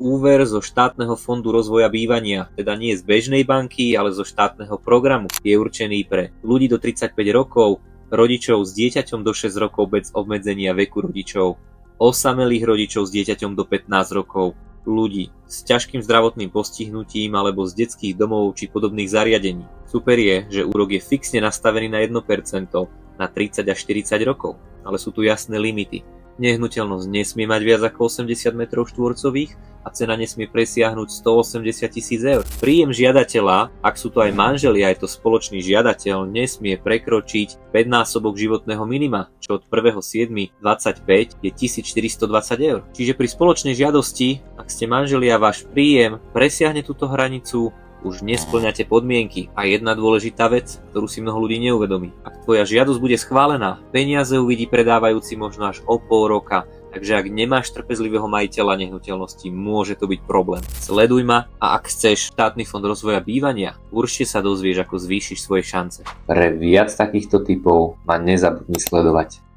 úver zo štátneho fondu rozvoja bývania, teda nie z bežnej banky, ale zo štátneho programu. Je určený pre ľudí do 35 rokov, rodičov s dieťaťom do 6 rokov bez obmedzenia veku rodičov, osamelých rodičov s dieťaťom do 15 rokov, ľudí s ťažkým zdravotným postihnutím alebo z detských domov či podobných zariadení. Super je, že úrok je fixne nastavený na 1% na 30 až 40 rokov, ale sú tu jasné limity. Nehnuteľnosť nesmie mať viac ako 80 m štvorcových a cena nesmie presiahnuť 180 000 eur. Príjem žiadateľa, ak sú to aj manželia, je to spoločný žiadateľ, nesmie prekročiť 5-násobok životného minima, čo od 1.7.25 je 1420 eur. Čiže pri spoločnej žiadosti, ak ste manželia, váš príjem presiahne túto hranicu, už nespĺňate podmienky. A jedna dôležitá vec, ktorú si mnoho ľudí neuvedomí. Ak tvoja žiadosť bude schválená, peniaze uvidí predávajúci možno až o pol roka, takže ak nemáš trpezlivého majiteľa nehnuteľnosti, môže to byť problém. Sleduj ma a ak chceš štátny fond rozvoja bývania, určite sa dozvieš, ako zvýšiš svoje šance. Pre viac takýchto tipov ma nezabudni sledovať.